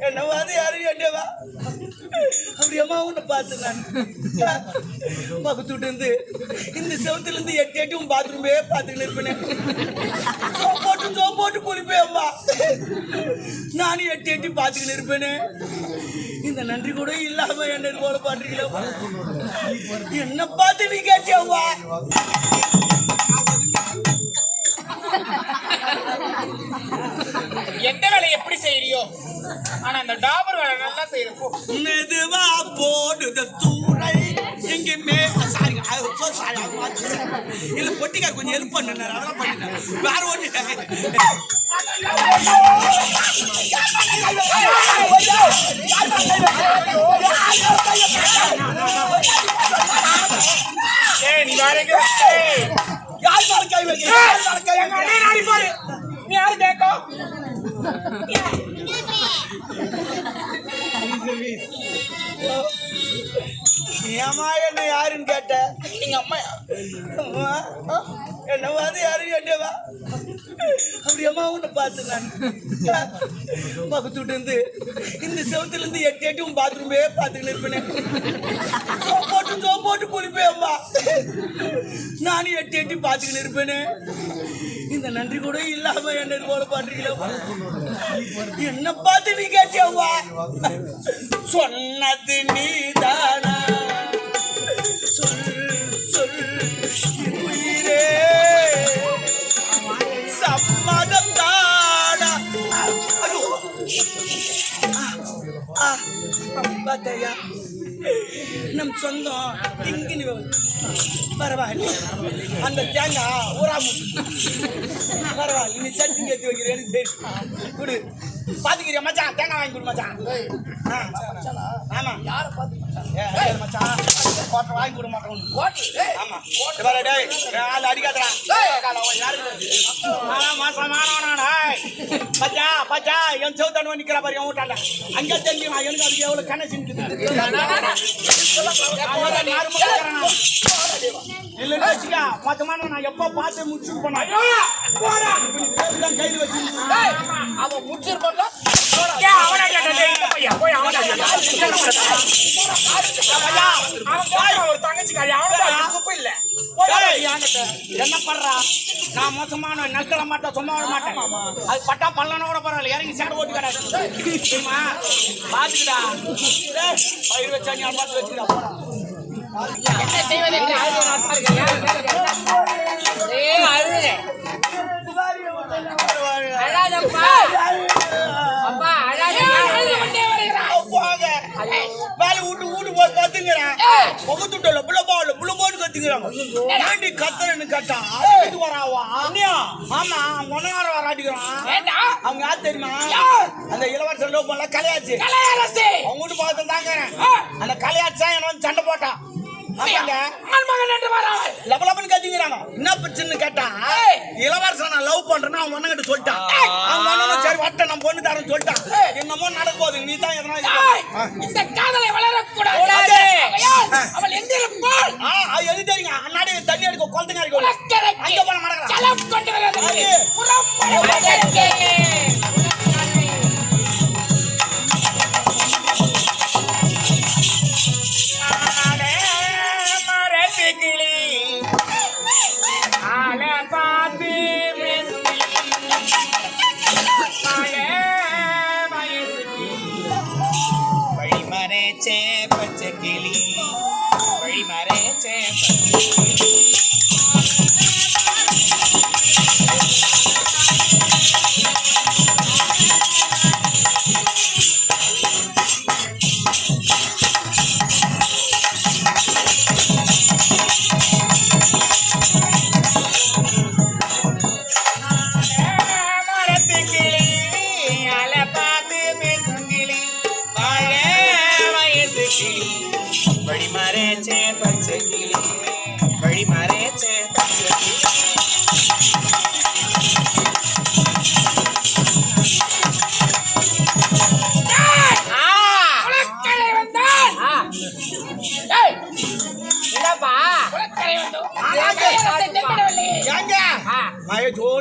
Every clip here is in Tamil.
என்னவாது யாரும் என்னவா அப்படியம்மா உன்னை பார்த்து நான் பக்கத்துட்டு இருந்து இந்த செவத்துல இருந்து எட்டு எட்டும் பாத்ரூமே பார்த்துக்கிட்டு இருப்பேன். சோப்போட்டு குளிப்பேன் அம்மா. நானும் எட்டு எட்டி பார்த்துக்கிட்டு இருப்பேனே. இந்த நன்றி கூட இல்லாம என்ன போல பாட்டுறீங்களா? என்ன பார்த்து நீ கேட்டியாவா? எந்த வேலை எப்படி செய்யறியோ, ஆனா அந்த டாபர் வேலை நல்லா செய்யறப்போ மெதுவா போடுத தூரை எங்கேயுமே சாரி இல்ல பொட்டிக்கார் கொஞ்சம் ஹெல்ப் பண்ண அதெல்லாம் பண்ணிட்டேன். வேற ஒண்ணு நீ யாரு கேட்கோ? ஏமா என்ன யாருன்னு கேட்ட? எங்க அம்மா. என்னவாது யாரும் என்னவா? அப்படியம்மா உன்னை பார்த்து நான் பக்கத்துட்டு இருந்து இந்த செவத்துல இருந்து எட்டு எட்டும் பாத்ரூமே பார்த்துக்கிட்டு இருப்பேன். சோப்போட்டு குளிப்பேன் அம்மா. நானும் எட்டு எட்டி பார்த்துக்கிட்டு இருப்பேனே. இந்த நன்றி கூட இல்லாம என்ன போல பாட்டுறீங்களா? என்ன பார்த்து நீ கேட்டியாவா? சொன்னது நீதானா? உயிரே சம்மதம் தானா? பார்த்தையா நம் சொந்தம் திங்கினி பரவாயில்ல. அந்த தேங்காய் ஊராமு பரவாயில்ல. நீ சட்னி ஏற்றி வைக்கிறேன்னு தெரியும். குடு பாத்துக்கிறியா மச்சான்? தேங்காய் வாங்கி கொடு மச்சான். ஆமா யாரை பார்த்து மச்சான் கோட்டை வாங்கி கொடு மாட்டோம். ஆமா ஆள் அடிக்காதடா. பச்சா பச்சா என் செவத்தானு நிக்கிற பாரு என் வீட்டாண்ட. அங்கே தெரிஞ்சுமா எனக்கு அதுக்கு எவ்வளவு கனெக்ஷன் இல்லைன்னு வச்சுக்கா மொத்தமான நான் எப்போ பார்த்து முடிச்சுட்டு போனேன். கையில் வச்சு அவன் முடிச்சிருப்பான். ஒரு தங்கச்சிக்காரி அவனுக்கு இல்ல. என்ன பண்றா? நான் மோசமான நல்தர மாட்டேன், சும்மா விட மாட்டேன். அது பட்டா பல்லனோட பரவாயில்ல. இறங்கி சேடு ஓட்டு கிடையாது. பாத்துக்கிட்டா பயிர் வச்சா நீ பார்த்து வச்சுக்கிட்டா போறா. என்ன செய்வதற்கு வேலை விட்டு வீட்டு போய் கத்துங்கிறான். முகத்துட்டல புள்ளபாவில் புள்ளபோன்னு கத்துக்கிறாங்க. ஏண்டி கத்துறன்னு கேட்டா வராவா? ஆமா ஒன்னார வராட்டிக்கிறான். அவங்க யாரு தெரியுமா? அந்த இளவரசர் லோ பண்ணல கலையாச்சு. அவங்க வீட்டு பார்த்து தாங்க அந்த கலையாச்சு தான் என்ன வந்து சண்டை போட்டான். லபலபன்னு கத்திங்கிறாங்க. என்ன பிரச்சனை கேட்டா இளவரசன் நான் லவ் பண்றேன்னு அவன் ஒண்ணு கிட்ட சொல்லிட்டான். அவன் சரி வட்ட நம்ம பொண்ணு தரேன்னு சொல்லிட்டான். என்னமோ நடக்க போகுது. நீ தான் எதனா இந்த காதலை வளரக்கூடாது. அவள் எங்க இருப்பாள்? அது எது தெரியுங்க? அண்ணாடி தண்ணி எடுக்க குளத்துங்க இருக்கு. அங்க போன மடக்கலாம் கொண்டு வர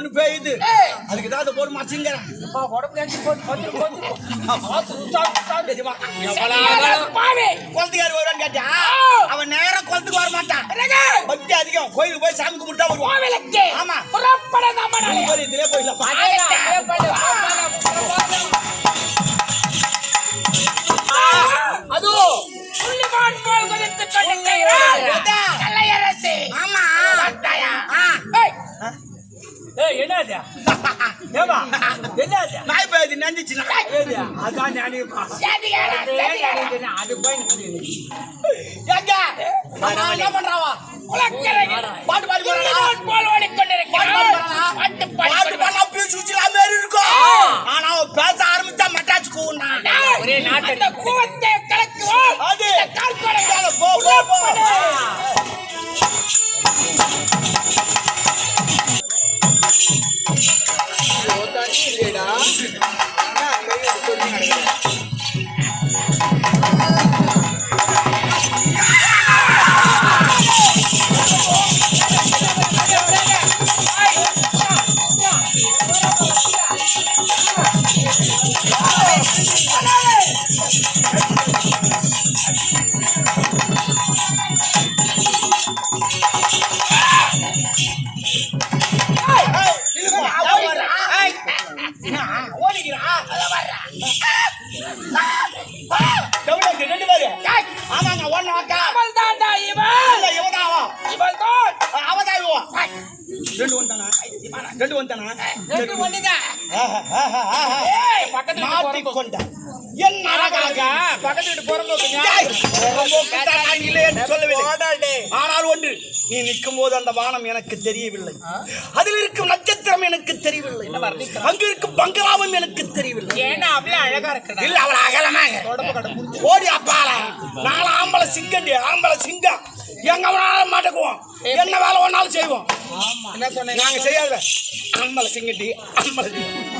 குடுக்குன்னு பெய்யுது அதுக்கு தான் அதை போட்டு மறைச்சுங்கிறேன் குளத்துக்காரி வருவான்னு கேட்டா அவன் நேரம் குளத்துக்கு வர மாட்டான் பக்தி அதிகம் கோயிலுக்கு போய் சாமி கும்பிட்டா வருவான் ஆமா இதுலயே போயிடலாம் அது புள்ளிமான் போல் குதித்து கொண்டிருக்கிறார் கலையரசி. ஆமா என்னது ஏமா என்னது நாய் பேதி நஞ்சிச்சுனா அதான் நினைப்பா அது போய் எங்க என்ன பண்றாவா பாட்டு பாடி போல் ஓடிக்கொண்டிருக்கிறார். பாட்டு பண்ணா பேசுச்சுல மாதிரி இருக்கும் ஆனா அவன் பேச ஆரம்பிச்சா மட்டாச்சு கூவுனா ஒரே நாட்டு அந்த கூவத்தை கலக்குவோம். அது கால் கொடை போ போ போ நீ நிற்கும் போது அந்த வானம் எனக்கு தெரியவில்லை அதில் இருக்கும் நட்சத்திரம் எனக்கு தெரியவில்லை அங்க இருக்கும் பங்களாவும் எனக்கு தெரியவில்லை ஏன்னா அவ்வளவு அழகா இருக்கு இல்ல அவள அகலமாக ஓடி அப்பால நாலு ஆம்பளை சிங்கண்டி ஆம்பளை சிங்கம் எங்க வேணாலும் மாட்டுக்குவோம் என்ன வேலை ஒன்னாலும் செய்வோம் என்ன சொன்னேன் நாங்க செய்யாத ஆம்பளை சிங்கண்டி ஆம்பளை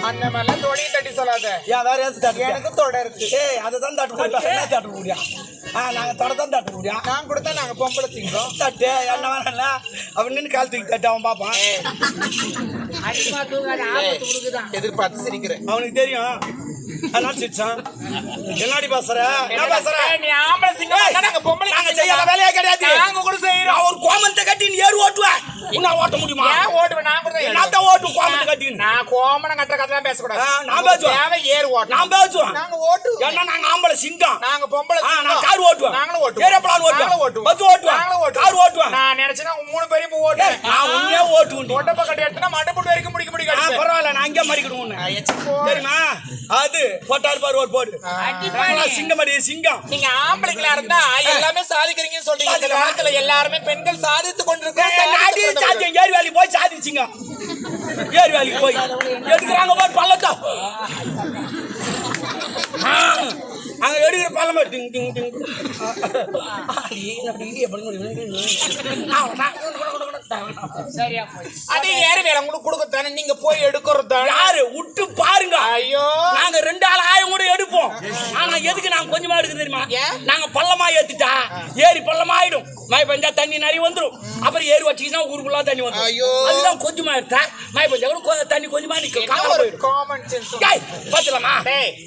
அந்த மாதிரிலாம் தொடையை தட்டி சொல்லாத யாராவது ஏத்து தட்டு எனக்கு தொடை இருக்கு. ஏய் அதை தான் தட்டு போட்டா என்ன தட்டு முடியா நாங்க தொட தான் தட்டு முடியா நான் கொடுத்தா நாங்க பொம்பளை சிங்கம் தட்டு என்ன வேணாம்ல அவன் நின்று கால் தூக்கி தட்டு அவன் பார்ப்பான் எதிர்பார்த்து சிரிக்கிறேன். அவனுக்கு தெரியும் அதனால சிரிச்சான் என்னடி பேசுற என்ன பேசுற நீ ஆம்பளை சிங்கம் நாங்க பொம்பளை நாங்க செய்யாத வேலையே கிடையாது நாங்க கூட செய்யறோம். ஒரு கோமத்தை கட்டி நீ ஏறு ஓட்டுவ உன்னை ஓட்ட முடியுமா ஏன் ஓட்டுவேன் நான் கூட நான் ஓட்டு கோமத்தை கட்டி நான் கோமனம் கட்டுற கதை பேசக்கூடாது. நான் பேசுவேன் தேவை ஏறு ஓட்டு நான் பேசுவேன் நாங்க ஓட்டு ஏன்னா நாங்க ஆம்பளை சிங்கம் நாங்க பொம்பளை நான் கார் ஓட்டுவேன் நாங்களும் ஓட்டுவோம் ஏரோப்ளான் நாங்களும் ஓட்டுவேன் ஓட்டுவோம் பஸ் ஓட்டுவேன் நாங்களும் ஓட்டுவோம் கார் ஓட்டுவேன் நான் நினைச்சேன்னா மூணு பேரும் இப்போ ஓட்டுவேன். நான் உண்மையா ஓட்டுவேன் ஒட்டப்ப கட்டி எடுத்துனா மண்டபம் வரைக்கும் முடிக்க முடியும். பரவாயில்ல நான் அங்கே மறிக்கணும் உன்னை தெரியுமா அது போட்டாரு பாரு ஒரு போடு சிங்கம் அடி சிங்கம். நீங்க ஆம்பளைங்களா இருந்தா எல்லாமே சாதிக்கிறீங்கன்னு சொல்றீங்க. இந்த காலத்துல எல்லாருமே பெண்கள் சாதித்து கொண்டிருக்காங்க. ஏரி வேலைக்கு போய் சாதிச்சிங்க ஏரி வேலைக்கு போய் எடுக்கிறாங்க போய் பள்ளத்தா அங்க எடுக்கிற பள்ளமா டிங் டிங் டிங் அதே ஏறு வேலை உங்களுக்கு கொடுக்கத்தானே நீங்க போய் எடுக்கிறது யாரு விட்டு பாருங்க. ஐயோ நாங்க 2 ஆள் ஆயம் கூட எடுப்போம். ஆனா எதுக்கு நாங்க கொஞ்சமா எடுக்க தெரியுமா நாங்க பள்ளமா ஏத்துட்டா ஏரி பள்ளமா ஆயிடும் மழை பெஞ்சா தண்ணி நிறைய வந்துடும் அப்புறம் ஏரி வச்சுக்கிட்டா ஊருக்குள்ள தண்ணி வந்துடும் அதுதான் கொஞ்சமா எடுத்தா மழை பெஞ்சா கூட தண்ணி கொஞ்சமா நிக்கும் காமன் சென்ஸ் பாத்துலாமா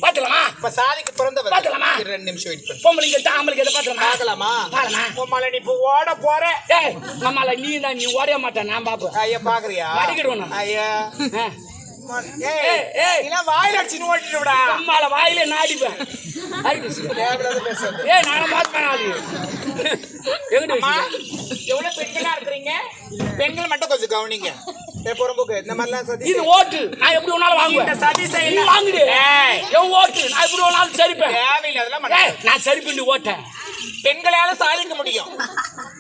பாத்துலாமா இப்ப சாதிக்கு பிறந்தவர் பாத்துலாமா 2 நிமிஷம் வெயிட் பண்ணு பொம்பளைங்க ஆம்பளைங்க எதை பாத்துலாமா பார்க்கலாமா பாருமா பொம்பளை நீ இப்போ ஓட போற டேய் நம்மள நீ ஓட மாட்டேன் நான் பாப்பேன் ஐயா பாக்குறியா அடிக்கிடுவோம் ஐயா வாயில அடிச்சு ஓட்டிட்டு விடா அம்மால வாயில நாடிப்பேன் ஏய் நான் மாத்தேன் எவ்வளவு பெண்களா இருக்கிறீங்க பெண்கள் மட்டும் கொஞ்சம் கவனிங்க புறம்போக்கு இந்த மாதிரிலாம் இது ஓட்டு நான் எப்படி வேணாலும் வாங்குவேன் சதி செய்ய வாங்குடு என் ஓட்டு நான் எப்படி வேணாலும் சரிப்பேன் தேவையில்லை அதெல்லாம் நான் சரி பண்ணி ஓட்டேன் பெண்களால சாதிக்க முடியும்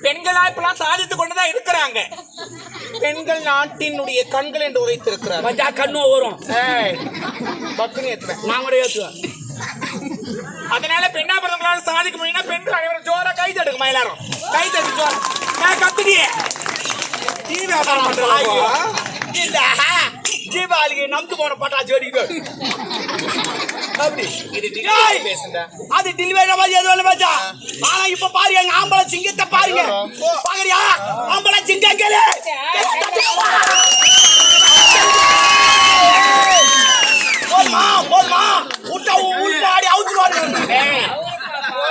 பெண்களா இப்பெல்லாம் சாதித்து கொண்டுதான் இருக்கிறாங்க பெண்கள் நாட்டினுடைய கண்கள் என்று உரைத்திருக்கிறார் மஜா கண்ணு வரும் பக்குனு ஏத்துவேன் நான் கூட ஏத்துவேன் அதனால பெண்ணா பிறந்தவங்களால சாதிக்க முடியும்னா பெண்கள் அனைவரும் ஜோரா கை தடுக்கு மயிலாரம் கை தட்டு ஜோரா நான் கத்துடியே வியாபாரம் பண்றாங்க தீபாவளிக்கு நம்பு போன பட்டாச்சு வெடிக்கு அப்படி அது டெலிவரி மாதிரி எதுவும் பேச்சா ஆனா இப்ப பாரு எங்க ஆம்பளை சிங்கத்தை பாருங்க பாக்குறியா ஆம்பளை சிங்கம் கேளு போதுமா போதுமா விட்டா உள்பாடி அவுத்துருவாரு.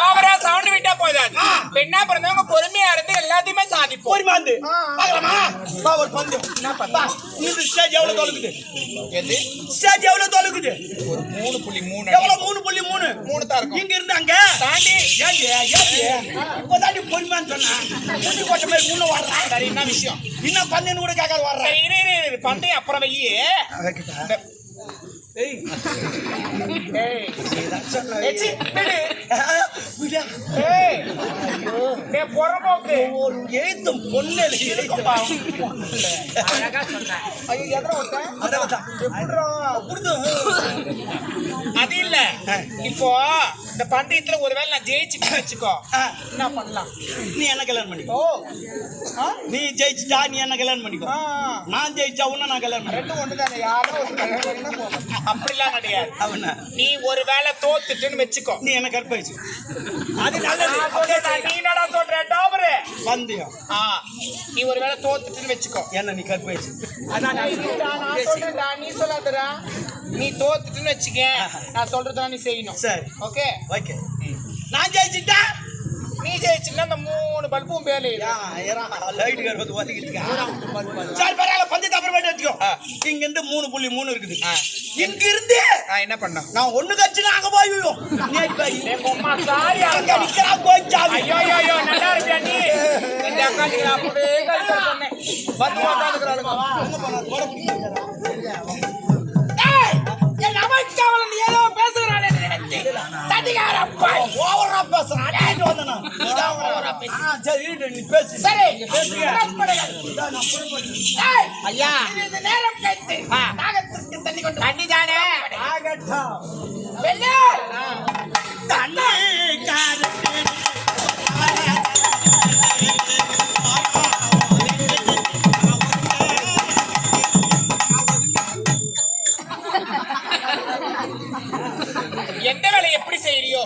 ஓவரா சவுண்ட் விட்டா போதாது. பெண்ணா பிறந்தவங்க பொறுமையா இருந்து எல்லாத்தையுமே சாதிப்போம். பொறுமையா இருந்து பார்க்கலாமா? வா ஒரு பந்தயம். என்ன பண்ணா? இந்த ஸ்டேஜ் எவ்வளவு தொலைக்குது? எது? ஸ்டேஜ் எவ்வளவு தொலைக்குது? ஒரு 3.3 எவ்வளவு? 3.3 3 தான் இருக்கும். இங்க இருந்து அங்க தாண்டி இப்போ தாண்டி பொறுமையான்னு சொன்னா முடி கொட்ட மாதிரி முன்ன வர்றான். சரி, என்ன விஷயம்? இன்னும் பந்தயம் கூட கேட்காது வர்றேன். சரி, இரு பந்தயம் அப்புறம் வையே. ஏய் ஏய் ஏச்சி விடு. விடா. ஏய் டே பொறம்போக்கு ஒரு எழுத்தும் பொண்ணு இருக்கும்பா. அழகா சொன்னேன். ஐயோ எதற ஓட்ட? அதான் எப்படிடா புடுது. அது இல்ல. இப்போ இந்த பந்தயத்துல ஒருவேளை நான் ஜெயிச்சுட்டு வச்சுக்கோ, என்ன பண்ணலாம்? நீ என்ன கல்யாணம் பண்ணிக்கோ. நீ ஜெயிச்சுட்டா நீ என்ன கல்யாணம் பண்ணிக்கோ. நான் ஜெயிச்சா உன்ன நான் கல்யாணம் பண்ணி. ரெண்டும் ஒன்று தானே. யாரோ ஒரு கல்யாணம் பண்ணினா போதும். அப்படிலாம் கிடையாது. அவன நீ ஒருவேளை தோத்துட்டுன்னு வச்சுக்கோ, நீ என்ன கற்பழிச்சு. அது நல்லது. நான் சொல்றேன். நீ என்னடா சொல்ற டாபரு? பந்தயம் நீ ஒருவேளை தோத்துட்டுன்னு வச்சுக்கோ, என்ன நீ கற்பழிச்சு. அதான் நான் சொல்றேன்டா, நீ சொல்லாதடா. நீ தோத்துட்டுன்னு வச்சுக்க, நான் சொல்றதெல்லாம் நீ செய்யணும். சரி ஓகே ஓகே. நான் ஜெயிச்சுட்டா நீ ஜெயிச்சுன்னா அந்த 3 பல்பும் பேலே. லைட் கருவது ஒதுக்கிட்டு. சரி பரவாயில்ல, பந்தயத்தை அப்புறமேட்டு வச்சுக்கோ. இங்க இருந்து 3.3 இருக்குது. இங்க இருந்து என்ன பண்ண? நான் ஒண்ணு கட்சினா அங்க போய் விழுவோம். அங்க நிக்கிறா கோச்சாவி. ஐயோ ஐயோ நல்லா இருக்கியா நீ? இந்த அக்காக்கு நான் அப்படியே கழுத்து சொன்னேன். வந்து உட்காந்துக்கிறாளுங்க. என் அமைச்சவளன் ஏதோ பேசுகிறானே சதிகாரப்பா. ஓவரா பேசுறான். அடிட்டு வந்தனா. நீதான் ஓவரா பேசு. சரி இரு, நீ பேசு. சரி பேசுங்க. ஐயா இந்த நேரம் கழித்து நாகத்திற்கு தண்ணி கொண்டு தண்ணிதானே ஆகட்டும். வெள்ளே தண்ணி காரத்து எந்த வேலை எப்படி செய்யறியோ,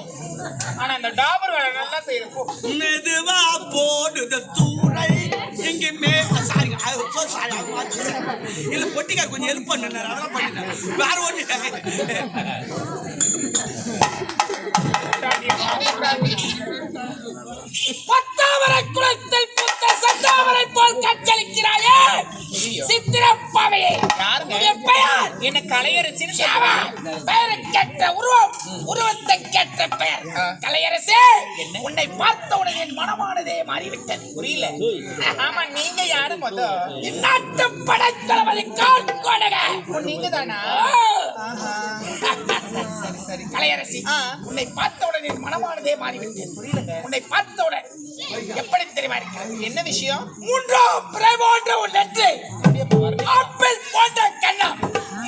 ஆனா அந்த டாபர் வேலை நல்லா செய்யறப்போ மெதுவா போடுத தூரை எங்கேயுமே சாரி இல்ல பொட்டிக்கார் கொஞ்சம் ஹெல்ப் பண்ண அதெல்லாம் பண்ணிட்டேன். வேற ஒண்ணு பத்தாவரை குளத்தில் புத்த சத்தாவரை போல் கச்சலிக்கிறாயே சித்திரப்பாவே. பெயர் என்ன கலையரசின்னு பெயரை கேட்ட உருவம், உருவத்தை கேட்ட பெயர் கலையரசே. உன்னை பார்த்த உடனே என் மனமானதே மாறிவிட்டது. புரியல? ஆமா, நீங்க யாரு? நாட்டு படைத்தளபதி காட்கோடக. நீங்க தானா? சரி கலையரசி, உன்னை பார்த்தவுடன் என் மனமானதே மாறிவிட்டது. புரியலங்க? உன்னை பார்த்தவுடன் எப்படி தெரியுமா இருக்கிறது? என்ன விஷயம்? 3ஆம் பிறை போன்ற ஒரு நெற்றி, ஆப்பிள் போன்ற கண்ணம்,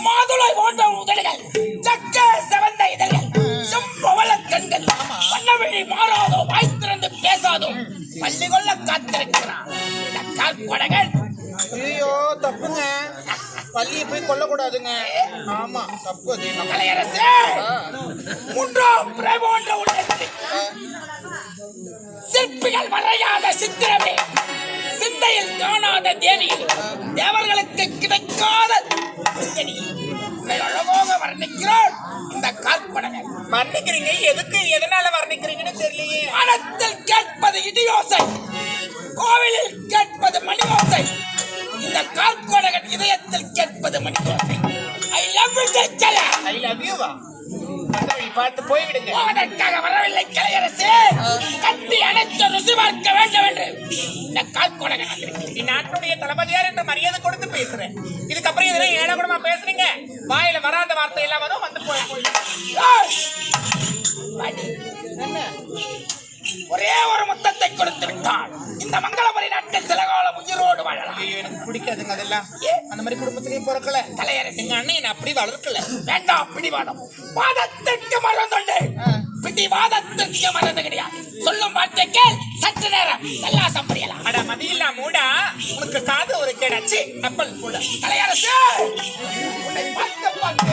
மாதுளை போன்ற உதடுகள், சக்க செவந்த இதழ்கள், செம்பவள கண்கள், வண்ணவிழி மாறாதோ, வாய் திறந்து பேசாதோ, பள்ளி கொள்ள காத்திருக்கிறான் இந்த கால்கொடகன். ஐயோ தப்புங்க, பள்ளியை போய் கொல்லக்கூடாதுங்க. ஆமா தப்பு. அது கலையரசு 3ஆம் பிறை போன்ற ஒரு நெற்றி, சிற்பிகள் வரையாத சித்திரமே, சிந்தையில் காணாத தேவி, தேவர்களுக்கு கிடைக்காத அழகாக வர்ணிக்கிறாள் இந்த கால்படகன். வர்ணிக்கிறீங்க எதுக்கு, எதனால வர்ணிக்கிறீங்கன்னு தெரியலையே. மனத்தில் கேட்பது இடியோசை, கோவிலில் கேட்பது மணியோசை, இந்த கால்கொடகன் இதயத்தில் கேட்பது மணியோசை. I love you Jayachala. I love you வா. பார்த்து போய்விடுங்க. அதற்காக வரவில்லை கலையரசே. கட்டி அணைத்து ருசி பார்க்க வேண்டும் என்று இந்த கால்கொடகன் வந்திருக்கிறேன். இந்நாட்டுடைய தளபதியார் என்று மரியாதை கொடுத்து பேசுறேன். இதுக்கப்புறம் இதெல்லாம் ஏழை கூடமா பேசுறீங்க. வாயில வராத வார்த்தை எல்லாம் வரும். வந்து போய் என்ன ஒரே ஒரு முத்தத்தை கொடுத்து விட்டால் இந்த மங்களபுரி நாட்டில் சில காலம் உயிரோடு வாழலாம். எனக்கு பிடிக்காதுங்க அதெல்லாம். அந்த மாதிரி குடும்பத்திலையும் பிறக்கல கலையரசு. எங்க அண்ணன் என்ன அப்படி வளர்க்கல. வேண்டாம் பிடிவாதம். வாதத்திற்கு மறந்துண்டு பிடிவாதத்திற்கு மறந்து கிடையாது. சொல்லும் வார்த்தை கேள். சற்று நேரம் சல்லாசம் புரியலாம். அட மதியில்லா மூடா, உனக்கு காது ஒரு கேடாச்சு அப்பல் கூட. கலையரசு உன்னை பார்க்க பார்க்க